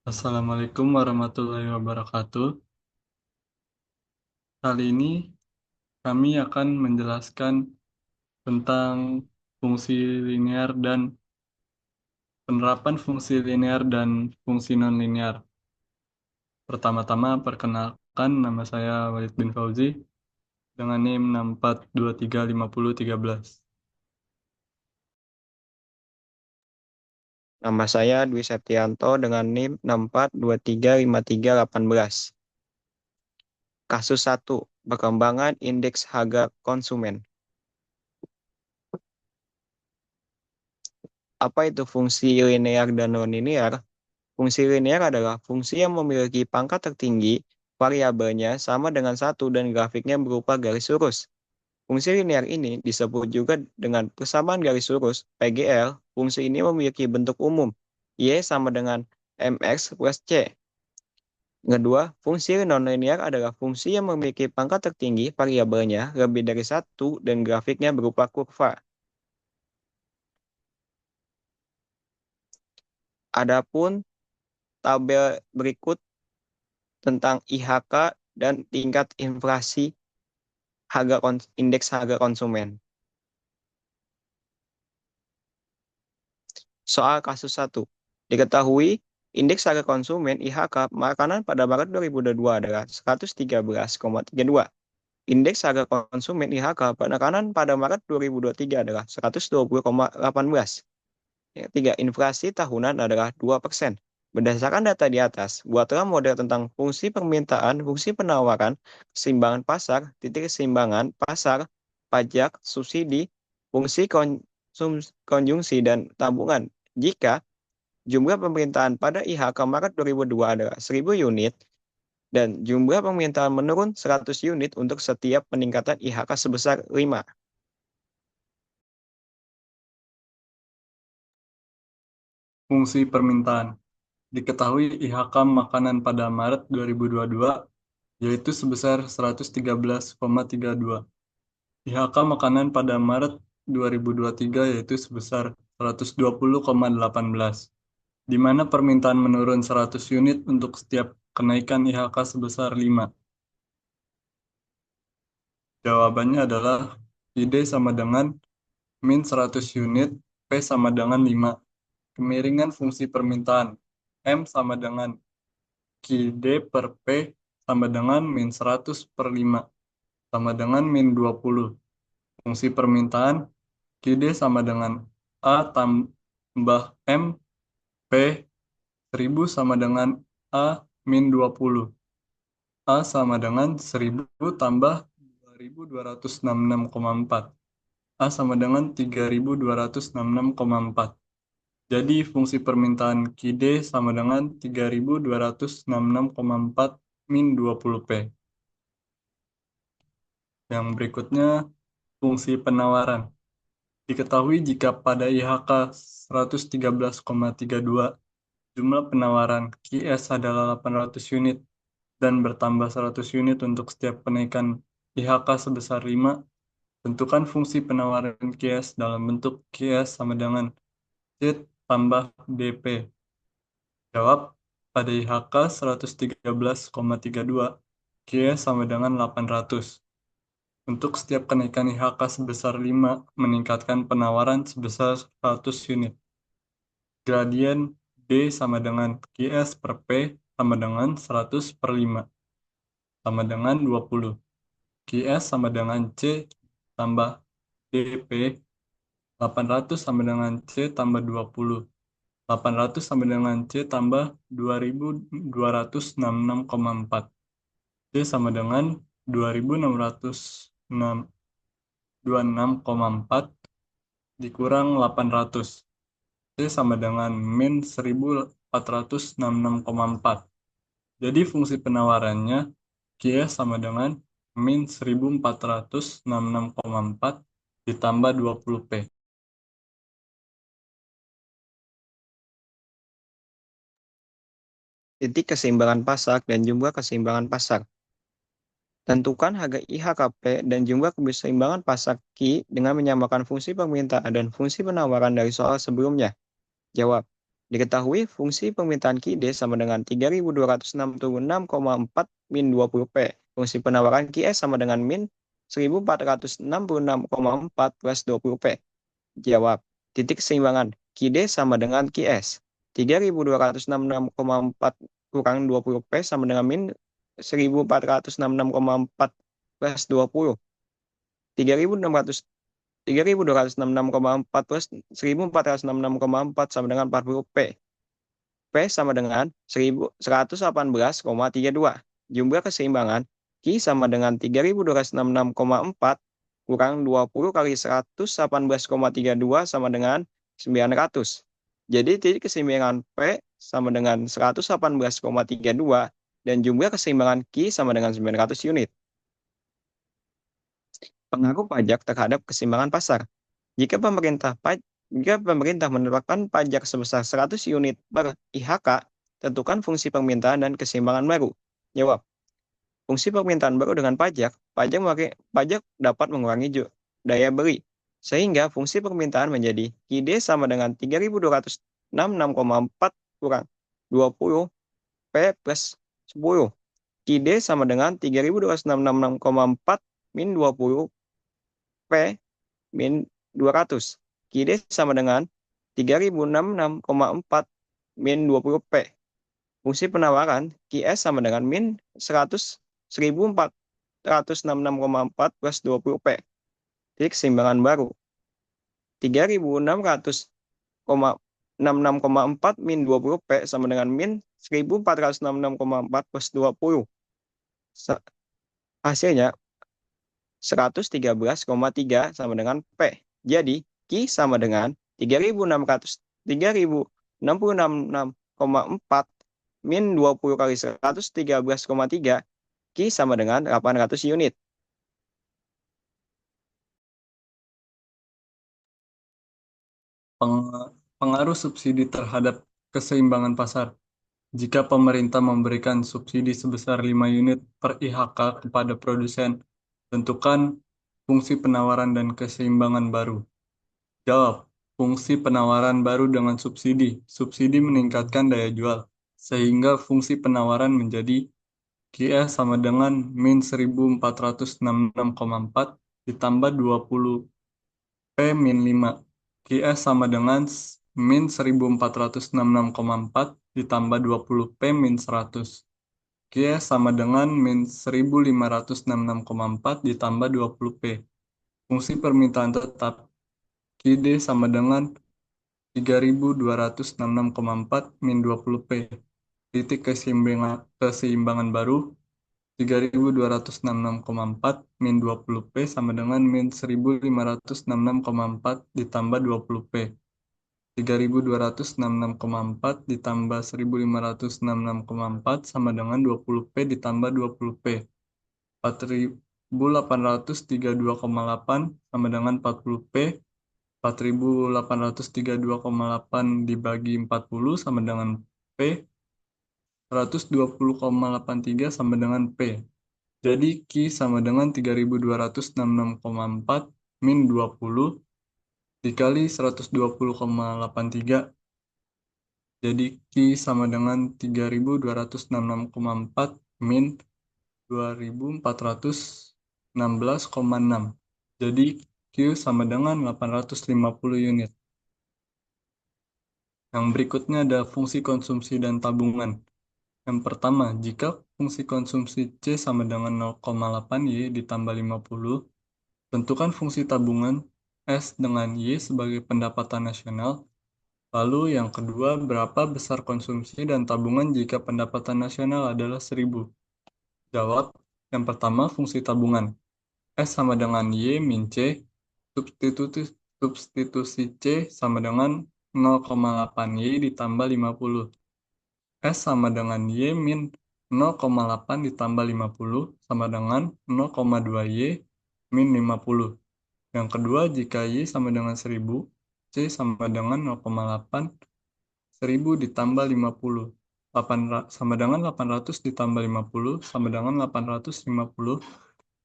Assalamualaikum warahmatullahi wabarakatuh. Kali ini kami akan menjelaskan tentang fungsi linear dan penerapan fungsi linear dan fungsi nonlinear. Pertama-tama perkenalkan, nama saya Walid bin Fauzi dengan NIM 64235013. Nama saya Dwi Septianto dengan NIM 64235318. Kasus 1. Perkembangan indeks harga konsumen. Apa itu fungsi linear dan nonlinear? Fungsi linear adalah fungsi yang memiliki pangkat tertinggi, variabelnya sama dengan satu dan grafiknya berupa garis lurus. Fungsi linear ini disebut juga dengan persamaan garis lurus, PGL. Fungsi ini memiliki bentuk umum, Y sama dengan MX plus C. Kedua, fungsi nonlinear adalah fungsi yang memiliki pangkat tertinggi, variabelnya lebih dari satu dan grafiknya berupa kurva. Adapun tabel berikut tentang IHK dan tingkat inflasi indeks harga konsumen. Soal kasus 1. Diketahui indeks harga konsumen IHK makanan pada Maret 2022 adalah 113,32. Indeks harga konsumen IHK makanan pada Maret 2023 adalah 120,18. Yang ketiga, inflasi tahunan adalah 2%. Berdasarkan data di atas, buatlah model tentang fungsi permintaan, fungsi penawaran, keseimbangan pasar, titik keseimbangan pasar, pajak, subsidi, fungsi konjungsi, dan tabungan. Jika jumlah permintaan pada IHK Maret 2002 adalah 1.000 unit, dan jumlah permintaan menurun 100 unit untuk setiap peningkatan IHK sebesar 5. Fungsi permintaan. Diketahui IHK makanan pada Maret 2022 yaitu sebesar 113,32. IHK makanan pada Maret 2023 yaitu sebesar 120,18, di mana permintaan menurun 100 unit untuk setiap kenaikan IHK sebesar 5. Jawabannya adalah ID sama dengan min 100 unit, P sama dengan 5. Kemiringan fungsi permintaan, M sama dengan QD per P sama dengan min 100 per 5, sama dengan min 20. Fungsi permintaan QD sama dengan A tambah M P 1000 sama dengan A min 20. A sama dengan 1000 tambah 2266,4. A sama dengan 3266,4. Jadi fungsi permintaan QD sama dengan 3266,4 min 20P. Yang berikutnya, fungsi penawaran. Diketahui jika pada IHK 113,32 jumlah penawaran QS adalah 800 unit dan bertambah 100 unit untuk setiap kenaikan IHK sebesar 5, tentukan fungsi penawaran QS dalam bentuk QS sama dengan C tambah DP. Jawab, pada IHK 113,32, QS sama dengan 800. Untuk setiap kenaikan IHK sebesar 5, meningkatkan penawaran sebesar 100 unit. Gradien D sama dengan QS per P sama dengan 100 per 5, sama dengan 20. QS sama dengan C tambah DP, 800 sama dengan C tambah 20. 800 sama dengan C tambah 2266,4. C sama dengan 2626,4 dikurang 800. C sama dengan min 1466,4. Jadi fungsi penawarannya Q sama dengan min 1466,4 ditambah 20P. Titik keseimbangan pasar dan jumlah keseimbangan pasar. Tentukan harga IHKP dan jumlah keseimbangan pasar Q dengan menyamakan fungsi permintaan dan fungsi penawaran dari soal sebelumnya. Jawab. Diketahui fungsi permintaan QD sama dengan 3266,4 min 20P. Fungsi penawaran QS sama dengan min 1466,4 plus 20P. Jawab. Titik keseimbangan QD sama dengan QS. 3266,4 kurang 20P sama dengan min 1466,4 plus 20. 3266,4 plus 1466,4 sama dengan 40P. P sama dengan 1118,32. Jumlah keseimbangan Q sama dengan 3266,4 kurang 20 kali 118,32 sama dengan 900. Jadi titik keseimbangan P sama dengan 118,32 dan jumlah keseimbangan Q sama dengan 900 unit. Pengaruh pajak terhadap keseimbangan pasar. Jika pemerintah menetapkan pajak sebesar 100 unit per IHK, tentukan fungsi permintaan dan keseimbangan baru. Jawab. Fungsi permintaan baru dengan pajak dapat mengurangi daya beli, sehingga fungsi permintaan menjadi QD sama dengan 3266,4 kurang 20 P plus 10. QD sama dengan 3266,4 min 20 P min 200. QD sama dengan 3066,4 min 20P. Fungsi penawaran QS sama dengan min 1466,4 plus 20P. Titik keseimbangan baru 3666,4 min 20P sama dengan min 1466,4 plus 20. Hasilnya 113,3 sama dengan P. Jadi Q sama dengan 3666,4 min 20 kali 113,3. Q sama dengan 800 unit. Pengaruh subsidi terhadap keseimbangan pasar. Jika pemerintah memberikan subsidi sebesar 5 unit per IHK kepada produsen, tentukan fungsi penawaran dan keseimbangan baru. Jawab. Fungsi penawaran baru dengan subsidi. Subsidi meningkatkan daya jual, sehingga fungsi penawaran menjadi QS sama dengan min 1466,4 ditambah 20 P min 5. QS sama dengan min 1466,4 ditambah 20 P min 100. QS sama dengan min 1566,4 ditambah 20 P. Fungsi permintaan tetap QD sama dengan 3266,4 min 20 P. Titik keseimbangan baru 3266,4 min 20 P sama dengan min 1566,4 ditambah 20 P. 3266,4 ditambah 1566,4 sama dengan 20 P ditambah 20 P. 4832,8 sama dengan 40 P. 4832,8 dibagi 40 sama dengan P. 120,83 sama dengan P. Jadi Q sama dengan 3266,4 min 20 dikali 120,83. Jadi Q sama dengan 3266,4 min 2416,6. Jadi Q sama dengan 850 unit. Yang berikutnya ada fungsi konsumsi dan tabungan. Yang pertama, jika fungsi konsumsi C sama dengan 0,8 Y ditambah 50, tentukan fungsi tabungan S dengan Y sebagai pendapatan nasional. Lalu yang kedua, berapa besar konsumsi dan tabungan jika pendapatan nasional adalah 1000? Jawab. Yang pertama, fungsi tabungan. S sama dengan Y min C. Substitusi C sama dengan 0,8 Y ditambah 50. S sama dengan Y min 0,8 ditambah 50 sama dengan 0,2 Y min 50. Yang kedua, jika Y sama dengan 1000, C sama dengan 0,8, 1000 ditambah 50. Sama dengan 800 ditambah 50 sama dengan 850.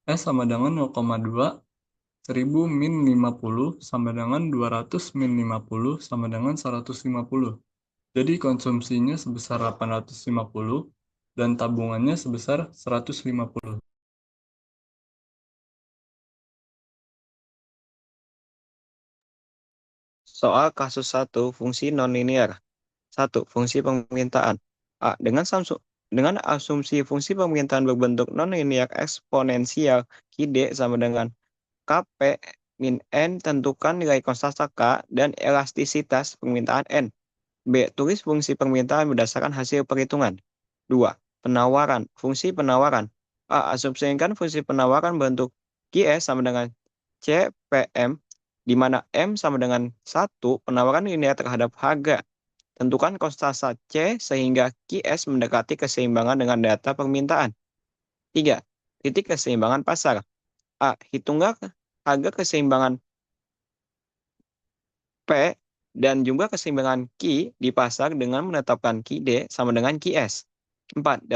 S sama dengan 0,2, 1000 min 50 sama dengan 200 min 50 sama dengan 150. Jadi konsumsinya sebesar 850 dan tabungannya sebesar 150. Soal kasus 1, fungsi nonlinear. 1. Fungsi permintaan. A. Dengan asumsi fungsi permintaan berbentuk nonlinear eksponensial, Qd sama dengan Kp min N, tentukan nilai konstanta K dan elastisitas permintaan N. B. Tulis fungsi permintaan berdasarkan hasil perhitungan. 2. Penawaran. Fungsi penawaran. A. Asumsikan fungsi penawaran bentuk Qs sama dengan CPM, di mana M sama dengan 1, penawaran linear terhadap harga. Tentukan konstanta C sehingga Qs mendekati keseimbangan dengan data permintaan. 3. Titik keseimbangan pasar. A. Hitunglah harga keseimbangan P dan jumlah keseimbangan Q di pasar dengan menetapkan Qd sama dengan Qs. 4.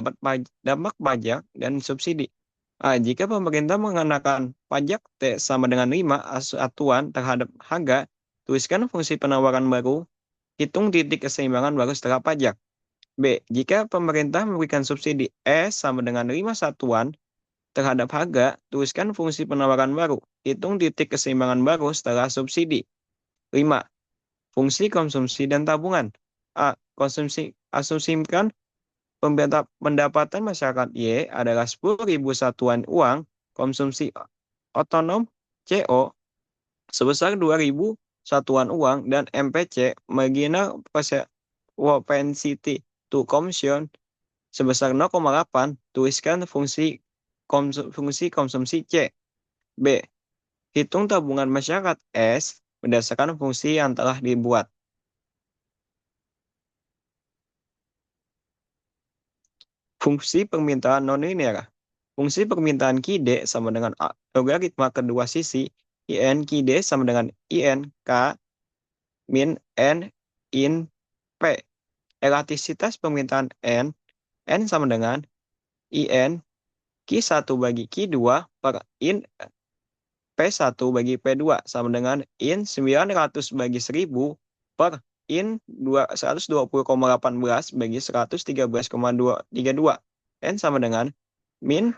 Dampak pajak dan subsidi. A. Jika pemerintah mengenakan pajak T sama dengan 5 satuan terhadap harga, tuliskan fungsi penawaran baru, hitung titik keseimbangan baru setelah pajak. B. Jika pemerintah memberikan subsidi S sama dengan 5 satuan terhadap harga, tuliskan fungsi penawaran baru, hitung titik keseimbangan baru setelah subsidi. 5. Fungsi konsumsi dan tabungan. A. Asumsikan pendapatan masyarakat Y adalah 10.000 satuan uang konsumsi otonom CO sebesar 2.000 satuan uang dan MPC marginal propensity to consume sebesar 0,8. Tuliskan fungsi konsumsi C. B. Hitung tabungan masyarakat S berdasarkan fungsi yang telah dibuat. Fungsi permintaan nonlinear. Fungsi permintaan Qd sama dengan logaritma kedua sisi In Qd sama dengan In K min N in P. Elastisitas permintaan N sama dengan In Q1 bagi Q2 per In P1 bagi P2 sama dengan In 900 bagi 1000 per In 120,18 bagi 113,232. N sama dengan min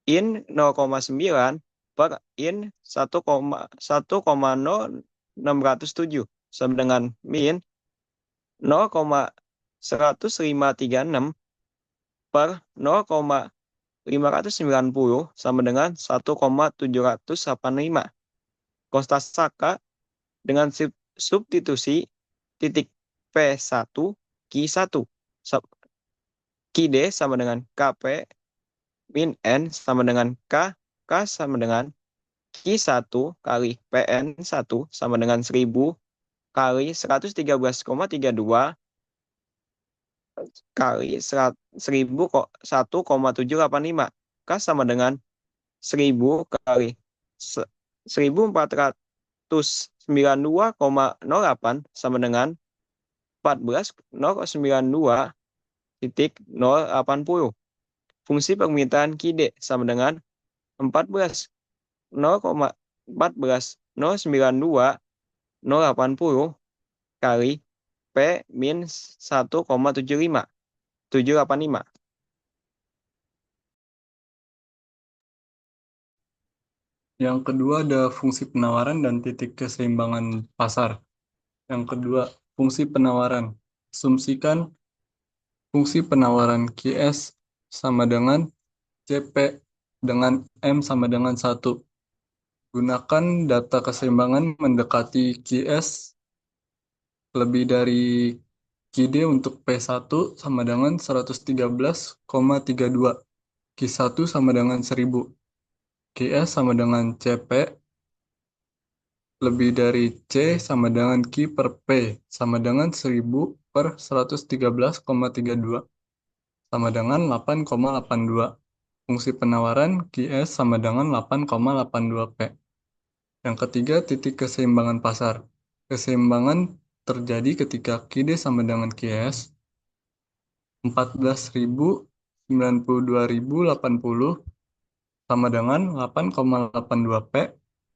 In 0,9 per In 1,607 sama dengan min 0,1536 per 0,590 sama dengan 1,785. Konstanta K dengan substitusi titik P1 Q1. Qd sama dengan Kp min N sama dengan K. K sama dengan Q1 kali Pn1 sama dengan 1000 kali 113,32 kali 1,785. K sama dengan 1000 kali 1492,08 sama dengan 14,092,080. Fungsi permintaan Qd sama dengan 14,092,080 kali P min 1,785. Yang kedua ada fungsi penawaran dan titik keseimbangan pasar. Yang kedua, fungsi penawaran. Asumsikan fungsi penawaran QS sama dengan CP dengan M sama dengan 1. Gunakan data keseimbangan mendekati QS lebih dari QD untuk P1 sama dengan 113,32. Q1 sama dengan 1000. QS sama dengan CP lebih dari C sama dengan Q per P sama dengan 1000 per 113,32 sama dengan 8,82. Fungsi penawaran QS sama dengan 8,82 P. Yang ketiga, titik keseimbangan pasar. Keseimbangan terjadi ketika QD sama dengan QS 14.092.080 sama dengan 8,82 P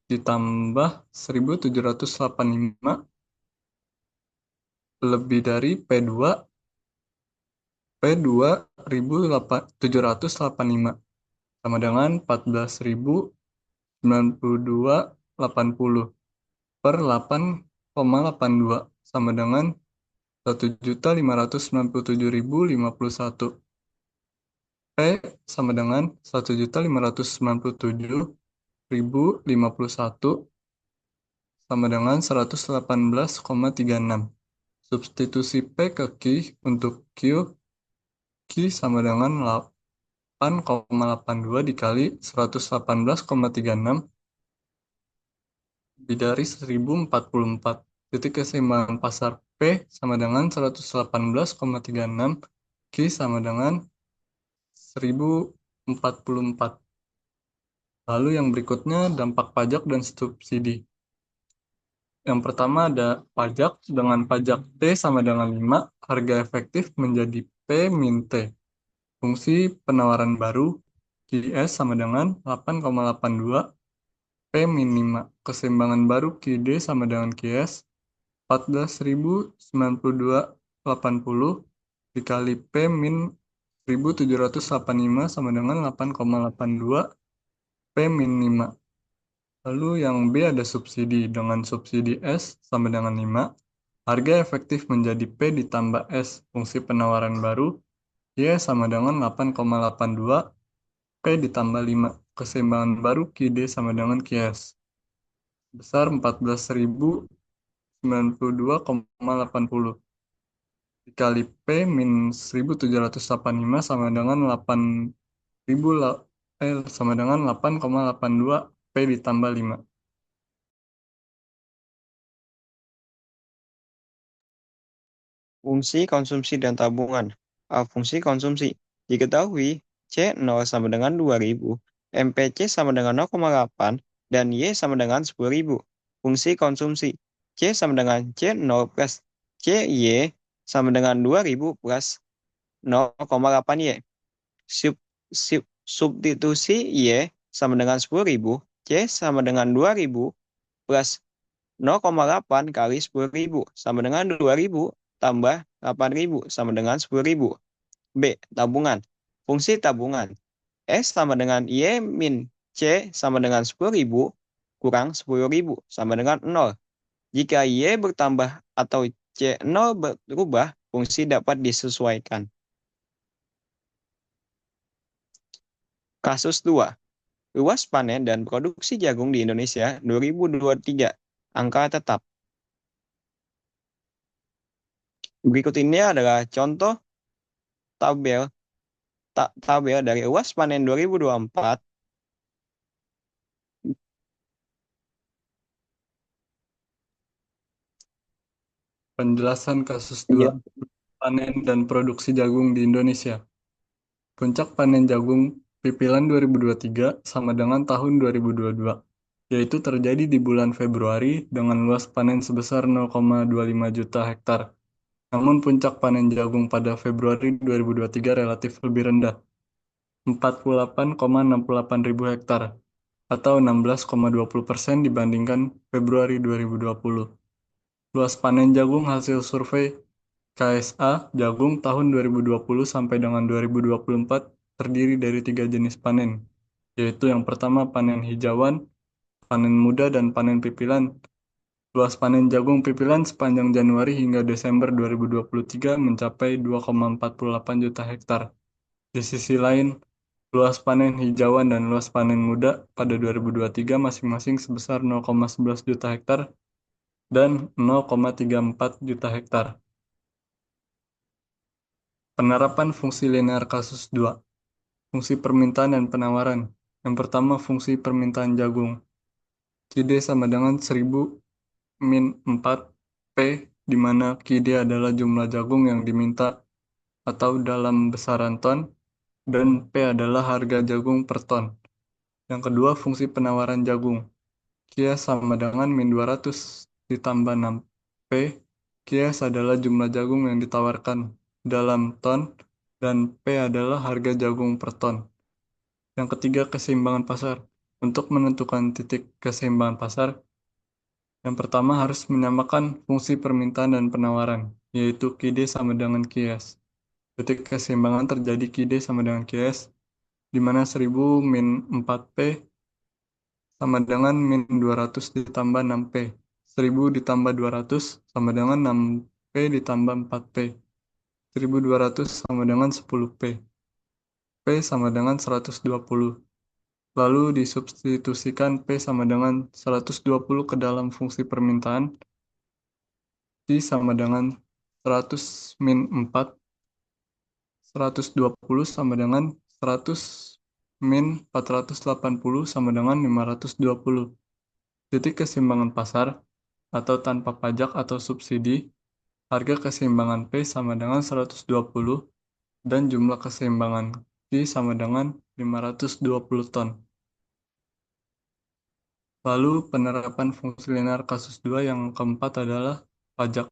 ditambah 1.785 lebih dari P2.785 sama dengan 14.092,80 per 8,82 sama dengan 1.597.051. P sama dengan 1.597.051 sama dengan 118,36. Substitusi P ke Q untuk Q sama dengan 8,82 dikali 118,36 lebih dari 1044. Titik keseimbangan pasar P sama dengan 118,36, Q sama dengan 1044. Lalu yang berikutnya dampak pajak dan subsidi. Yang pertama ada pajak. Dengan pajak T sama dengan 5, harga efektif menjadi P min T. Fungsi penawaran baru QS sama dengan 8,82 P min 5. Keseimbangan baru QD sama dengan QS 14.092,80 dikali P min 1.785 sama dengan 8,82 P min 5. Lalu yang B ada subsidi. Dengan subsidi S sama dengan 5, harga efektif menjadi P ditambah S. Fungsi penawaran baru Y sama dengan 8,82 P ditambah 5. Keseimbangan baru QD sama dengan QS besar 14.092,80 dikali P min 1.785 sama dengan 8,82 P ditambah 5. Fungsi konsumsi dan tabungan. Fungsi konsumsi. Diketahui C0 sama dengan 2000, MPC sama dengan 0,8, dan Y sama dengan 10.000. Fungsi konsumsi. C sama dengan C0 plus CY sama dengan 2000 plus 0,8 Y. Substitusi Y sama dengan 10.000, C sama dengan 2000 plus 0,8 kali 10.000 sama dengan 2.000 tambah 8.000 sama dengan 10.000. B. Tabungan. Fungsi tabungan. S sama dengan Y min C sama dengan 10.000 kurang 10.000 sama dengan 0. Jika Y bertambah atau C0 berubah, fungsi dapat disesuaikan. Kasus 2. Luas panen dan produksi jagung di Indonesia 2023. Angka tetap. Berikut ini adalah contoh tabel dari luas panen 2024. Penjelasan kasus Iya. 2. Panen dan produksi jagung di Indonesia. Puncak panen jagung pipilan 2023 sama dengan tahun 2022, yaitu terjadi di bulan Februari dengan luas panen sebesar 0,25 juta hektar. Namun puncak panen jagung pada Februari 2023 relatif lebih rendah, 48,68 ribu hektar, atau 16,20% dibandingkan Februari 2020. Luas panen jagung hasil survei KSA jagung tahun 2020 sampai dengan 2024 terdiri dari 3 jenis panen, yaitu yang pertama panen hijauan, panen muda, dan panen pipilan. Luas panen jagung pipilan sepanjang Januari hingga Desember 2023 mencapai 2,48 juta hektar. Di sisi lain, luas panen hijauan dan luas panen muda pada 2023 masing-masing sebesar 0,11 juta hektar dan 0,34 juta hektar. Penerapan fungsi linear kasus 2. Fungsi permintaan dan penawaran. Yang pertama, fungsi permintaan jagung. QD sama dengan 1000 min 4 P, di mana QD adalah jumlah jagung yang diminta atau dalam besaran ton, dan P adalah harga jagung per ton. Yang kedua, fungsi penawaran jagung. Q sama dengan min 200 ditambah 6 P. Q adalah jumlah jagung yang ditawarkan dalam ton, dan P adalah harga jagung per ton. Yang ketiga, keseimbangan pasar. Untuk menentukan titik keseimbangan pasar, yang pertama harus menyamakan fungsi permintaan dan penawaran. yaitu QD sama dengan QS. Ketika keseimbangan terjadi QD sama dengan QS, di mana 1000 min 4P sama dengan min 200 ditambah 6P. 1000 ditambah 200 sama dengan 6P ditambah 4P. 1200 sama dengan 10P. P sama dengan 120. Lalu disubstitusikan P sama dengan 120 ke dalam fungsi permintaan. Q sama dengan 100 min 4. 120 sama dengan 100 min 480 sama dengan 520. Titik keseimbangan pasar atau tanpa pajak atau subsidi, harga keseimbangan P sama dengan 120 dan jumlah keseimbangan Q sama dengan 520 ton. Lalu penerapan fungsi linear kasus 2 yang keempat adalah pajak.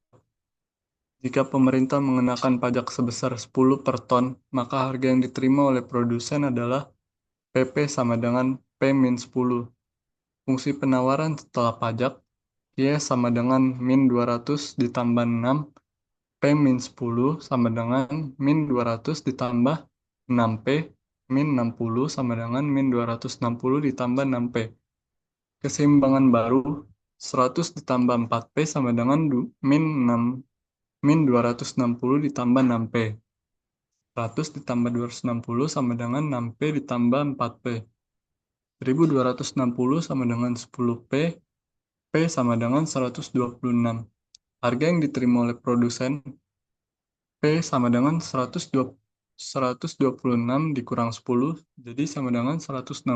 Jika pemerintah mengenakan pajak sebesar 10 per ton, maka harga yang diterima oleh produsen adalah PP sama dengan P-10. Fungsi penawaran setelah pajak, Y sama dengan min 200 ditambah 6, P-10 sama dengan min 200 ditambah 6P, min 60 sama dengan min 260 ditambah 6P. Keseimbangan baru, 100 ditambah 4P sama dengan min 6, min 260 ditambah 6P. 100 ditambah 260 sama dengan 6P ditambah 4P. 1260 sama dengan 10P, P sama dengan 126. Harga yang diterima oleh produsen, P sama dengan 126 dikurang 10, jadi sama dengan 116.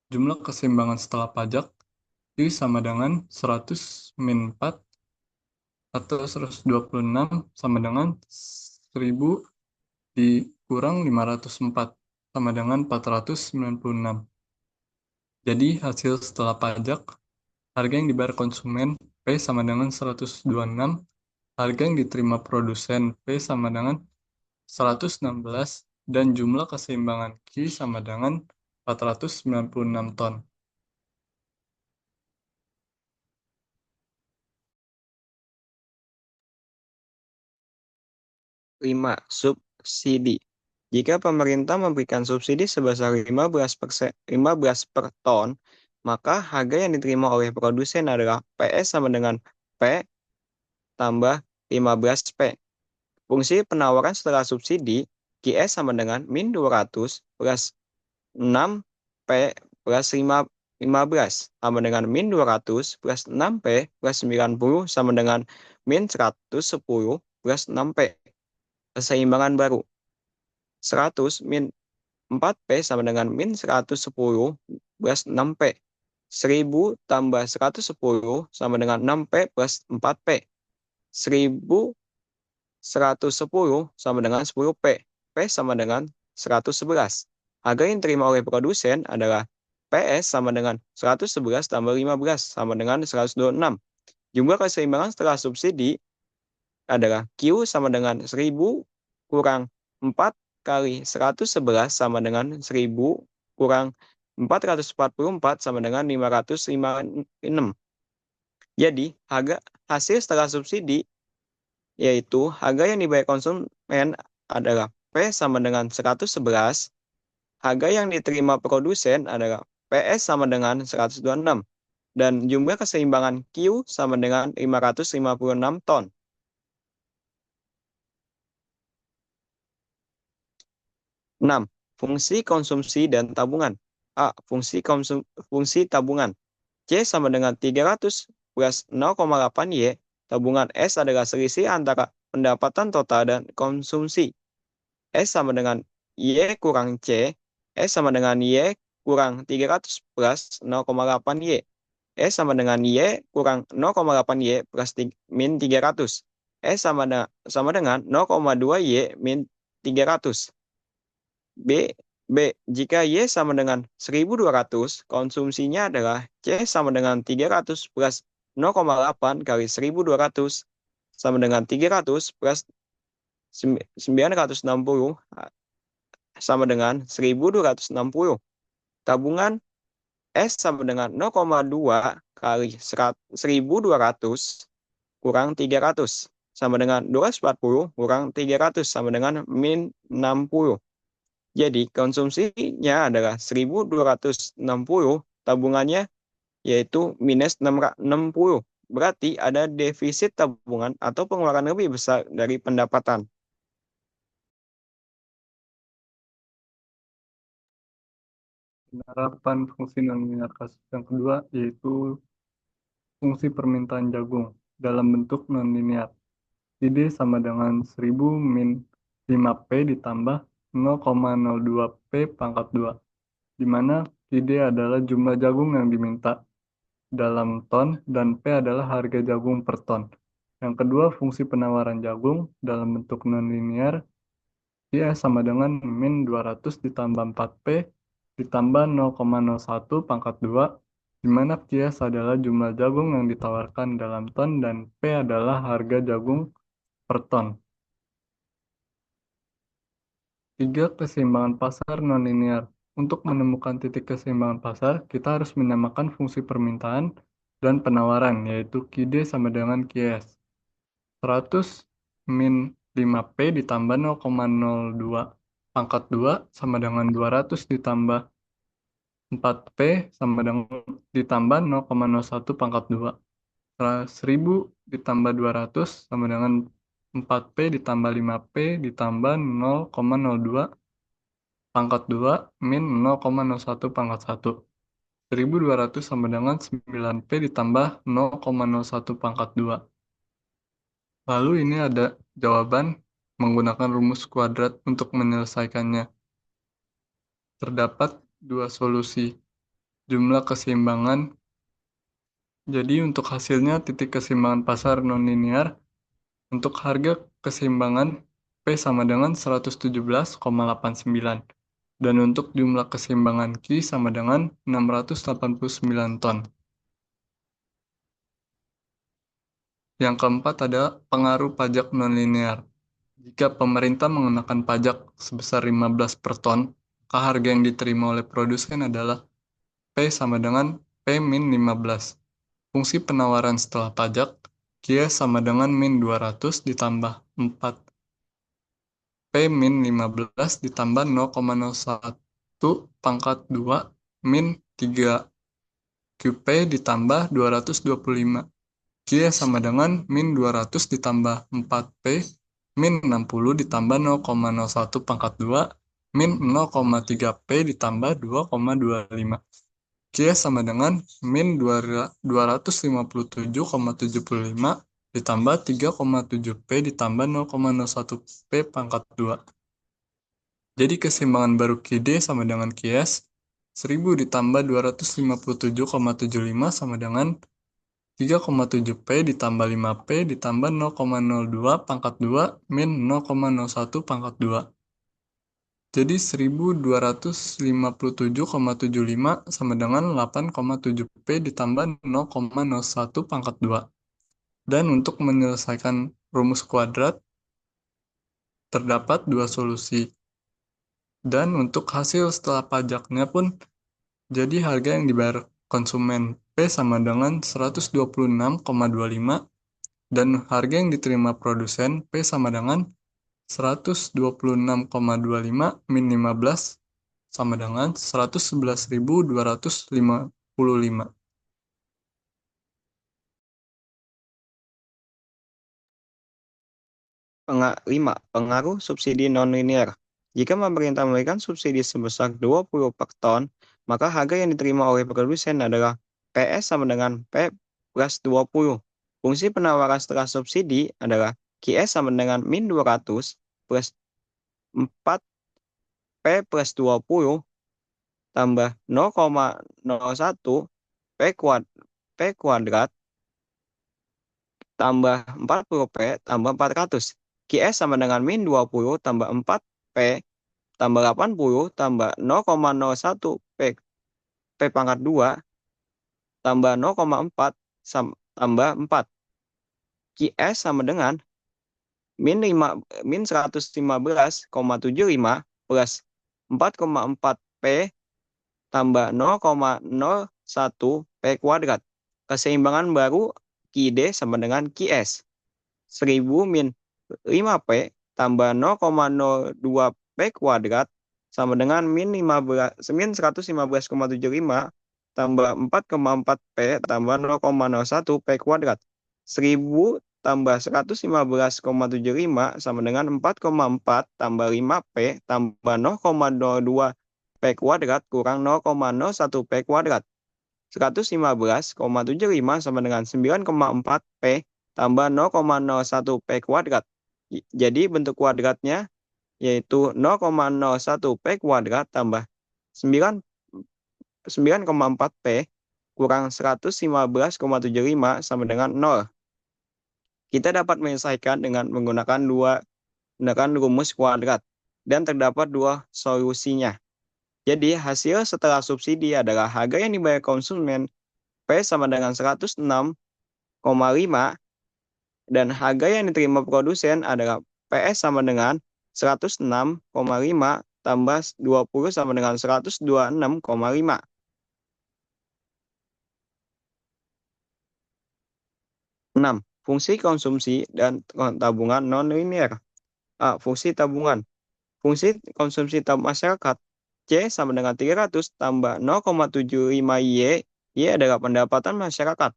Jumlah keseimbangan setelah pajak, I sama dengan 100 min 4 atau 126 sama dengan 1000 dikurang 504 sama dengan 496. Jadi hasil setelah pajak, harga yang dibayar konsumen P sama dengan 126, harga yang diterima produsen P sama dengan 116, dan jumlah keseimbangan Q sama dengan 496 ton. 5. Subsidi. Jika pemerintah memberikan subsidi sebesar 15 per ton, maka harga yang diterima oleh produsen adalah PS sama dengan P tambah 15P. Fungsi penawaran setelah subsidi, QS sama dengan min 200 plus 6P plus 15 sama dengan min 200 plus 6P plus 90 sama dengan min 110 plus 6P. Keseimbangan baru. 100 min 4P sama dengan min 110 plus 6P. 1000 tambah 110 sama dengan 6P plus 4P. 1110 sama dengan 10P. P sama dengan 111. Harga yang diterima oleh produsen adalah PS sama dengan 111 tambah 15 sama dengan 126. Jumlah keseimbangan setelah subsidi adalah Q sama dengan 1000 kurang 4 kali 111 sama dengan 1000 kurang 444 sama dengan 556. Jadi, hasil setelah subsidi yaitu harga yang dibayar konsumen adalah P sama dengan 111, harga yang diterima produsen adalah PS sama dengan 126, dan jumlah keseimbangan Q sama dengan 556 ton. 6. Fungsi konsumsi dan tabungan. A. Fungsi tabungan. C sama dengan 300 plus 0,8 Y. Tabungan S adalah selisih antara pendapatan total dan konsumsi. S sama dengan Y kurang C. S sama dengan Y kurang 300 plus 0,8 Y. S sama dengan Y kurang 0,8 Y plus min 300. S sama dengan 0,2 Y min 300. Jika Y sama dengan 1200, konsumsinya adalah C sama dengan 300 plus 0,8 kali 1200 sama dengan 300 plus 960 sama dengan 1260. Tabungan S sama dengan 0,2 kali 1200 kurang 300. sama dengan 240 kurang 300 sama dengan min 60. Jadi konsumsinya adalah 1.260, tabungannya yaitu minus 60. Berarti ada defisit tabungan atau pengeluaran lebih besar dari pendapatan. Penerapan fungsi nonlinear kasus yang kedua yaitu fungsi permintaan jagung dalam bentuk nonlinear. ID sama dengan 1000 min 5P ditambah 0,02P pangkat 2, di mana ID adalah jumlah jagung yang diminta dalam ton dan P adalah harga jagung per ton. Yang kedua, fungsi penawaran jagung dalam bentuk nonlinear, dia sama dengan min 200 ditambah 4P ditambah 0,01 pangkat 2, di mana Qias adalah jumlah jagung yang ditawarkan dalam ton dan P adalah harga jagung per ton. 3. Keseimbangan pasar nonlinear. Untuk menemukan titik keseimbangan pasar, kita harus menyamakan fungsi permintaan dan penawaran, yaitu QD sama dengan QS. 100 min 5P ditambah 0,02 pangkat 2 sama dengan 200 ditambah 4P sama dengan ditambah 0,01 pangkat 2. 1000 ditambah 200 sama dengan 4P ditambah 5P ditambah 0,02 pangkat 2 min 0,01 pangkat 1. 1200 sama dengan 9P ditambah 0,01 pangkat 2. Lalu ini ada jawaban menggunakan rumus kuadrat untuk menyelesaikannya. Terdapat dua solusi jumlah keseimbangan. Jadi untuk hasilnya titik keseimbangan pasar nonlinear untuk harga keseimbangan P sama dengan 117,89 dan untuk jumlah keseimbangan Q sama dengan 689 ton. Yang keempat ada pengaruh pajak nonlinear. Jika pemerintah mengenakan pajak sebesar 15 per ton, maka harga yang diterima oleh produsen adalah P sama dengan P min 15. Fungsi penawaran setelah pajak, Q sama dengan min 200 ditambah 4. P min 15 ditambah 0,01 pangkat 2 min 3. QP ditambah 225. Q sama dengan min 200 ditambah 4P min 60 ditambah 0,01 pangkat 2 min 0,3P ditambah 2,25. Q sama dengan min 257,75 ditambah 3,7P ditambah 0,01P pangkat 2. Jadi keseimbangan baru QD sama dengan QS 1000 ditambah 257,75 sama dengan 3,7P ditambah 5P ditambah 0,02 pangkat 2 min 0,01 pangkat 2. Jadi 1257,75 sama dengan 8,7P ditambah 0,01 pangkat 2. Dan untuk menyelesaikan rumus kuadrat, terdapat dua solusi. Dan untuk hasil setelah pajaknya pun, jadi harga yang dibayar konsumen P sama dengan 126,25 dan harga yang diterima produsen P sama dengan 126,25 min 15 sama dengan 111.255. Pengaruh subsidi nonlinear. Jika pemerintah memberikan subsidi sebesar 20 per ton, maka harga yang diterima oleh produsen adalah PS sama dengan P plus 20. Fungsi penawaran setelah subsidi adalah QS sama dengan min 200 plus 4P plus 20 tambah 0,01 P kuadrat tambah 40P tambah 400. QS sama dengan min 20 tambah 4P tambah 80 tambah 0,01 P pangkat 2 tambah 0,4 tambah 4. QS sama dengan min 115,75 plus 4,4 P tambah 0,01 P kuadrat. Keseimbangan baru QD sama dengan QS 1000 min 5P tambah 0,02P kuadrat sama dengan min 115,75 tambah 4,4P tambah 0,01P kuadrat. 1000 tambah 115,75 sama dengan 4,4 tambah 5P tambah 0,02P kuadrat kurang 0,01P kuadrat. 115,75 sama dengan 9,4P tambah 0,01P kuadrat. Jadi bentuk kuadratnya yaitu 0,01P kuadrat tambah 9,4P kurang 115,75 sama dengan 0. Kita dapat menyelesaikan dengan menggunakan rumus kuadrat dan terdapat dua solusinya. Jadi hasil setelah subsidi adalah harga yang dibayar konsumen P sama dengan 106,5 dan harga yang diterima produsen adalah PS sama dengan 106,5 tambah 20 sama dengan 126,5. 6. Fungsi konsumsi dan tabungan non-linear. A. Fungsi tabungan. Fungsi konsumsi masyarakat C sama dengan 300 tambah 0,75Y. Y adalah pendapatan masyarakat.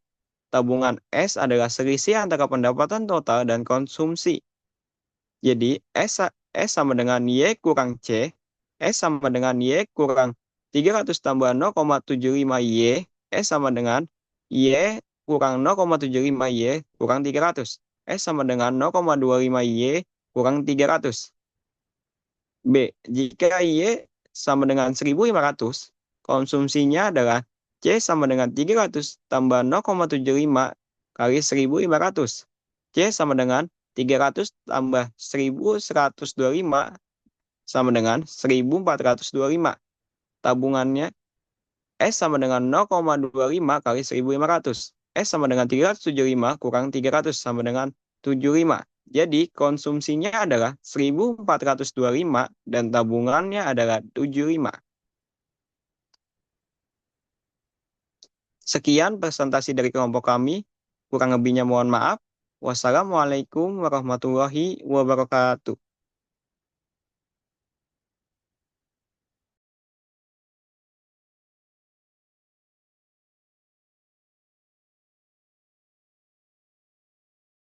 Tabungan S adalah selisih antara pendapatan total dan konsumsi. Jadi S sama dengan Y kurang C. S sama dengan Y kurang 300 tambah 0,75Y. S sama dengan Y kurang 0,75Y kurang 300. S sama dengan 0,25Y kurang 300. B. Jika Y sama dengan 1500, konsumsinya adalah C sama dengan 300 tambah 0,75 kali 1500. C sama dengan 300 tambah 1125 sama dengan 1425. Tabungannya S sama dengan 0,25 kali 1500. S sama dengan 375 kurang 300 sama dengan 75. Jadi konsumsinya adalah 1425 dan tabungannya adalah 75. Sekian presentasi dari kelompok kami. Kurang lebihnya mohon maaf. Wassalamualaikum warahmatullahi wabarakatuh.